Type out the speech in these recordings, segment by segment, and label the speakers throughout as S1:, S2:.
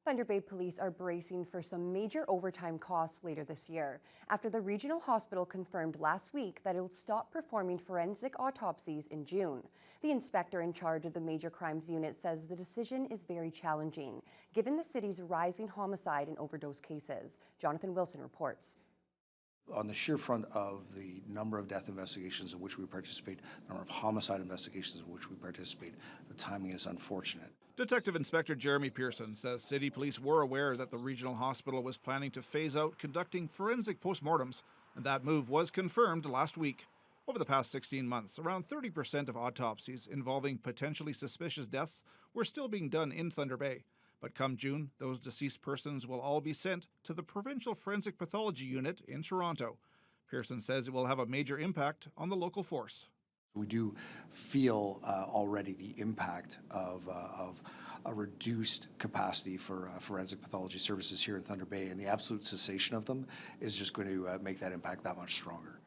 S1: Thunder Bay Police are bracing for some major overtime costs later this year after the regional hospital confirmed last week that it will stop performing forensic autopsies in June. The inspector in charge of the Major Crimes Unit says the decision is very challenging, given the city's rising homicide and overdose cases. Jonathan Wilson reports.
S2: On the sheer front of the number of death investigations in which we participate, the number of homicide investigations in which we participate, the timing is unfortunate.
S3: Detective Inspector Jeremy Pearson says city police were aware that the regional hospital was planning to phase out conducting forensic postmortems, and that move was confirmed last week. Over the past 16 months, around 30% of autopsies involving potentially suspicious deaths were still being done in Thunder Bay. But come June, those deceased persons will all be sent to the Provincial Forensic Pathology Unit in Toronto. Pearson says it will have a major impact on the local force.
S2: We do feel already the impact of a reduced capacity for forensic pathology services here in Thunder Bay, and the absolute cessation of them is just going to make that impact that much stronger.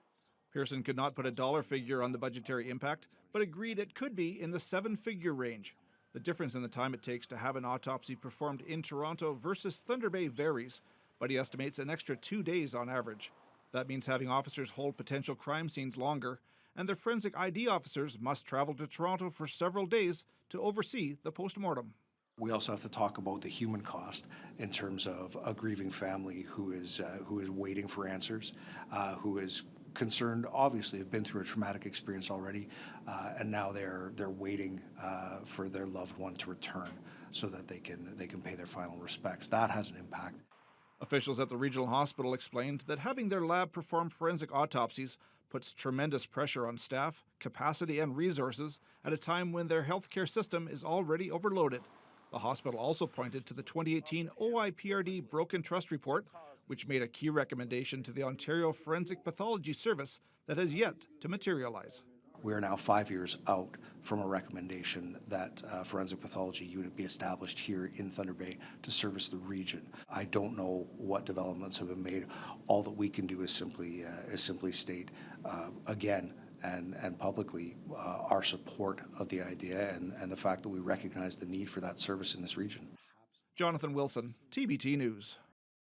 S3: Pearson could not put a dollar figure on the budgetary impact, but agreed it could be in the seven-figure range. The difference in the time it takes to have an autopsy performed in Toronto versus Thunder Bay varies, but he estimates an extra 2 days on average. That means having officers hold potential crime scenes longer, and the forensic ID officers must travel to Toronto for several days to oversee the postmortem.
S2: We also have to talk about the human cost in terms of a grieving family who is waiting for answers, who is concerned, obviously have been through a traumatic experience already, and now they're waiting for their loved one to return so that they can pay their final respects. That has an impact.
S3: Officials at the regional hospital explained that having their lab perform forensic autopsies puts tremendous pressure on staff, capacity, and resources at a time when their healthcare system is already overloaded. The hospital also pointed to the 2018 OIPRD Broken Trust Report, which made a key recommendation to the Ontario Forensic Pathology Service that has yet to materialize.
S2: We are now 5 years out from a recommendation that a forensic pathology unit be established here in Thunder Bay to service the region. I don't know what developments have been made. All that we can do is simply state again and publicly our support of the idea and the fact that we recognize the need for that service in this region.
S3: Jonathan Wilson, TBT News.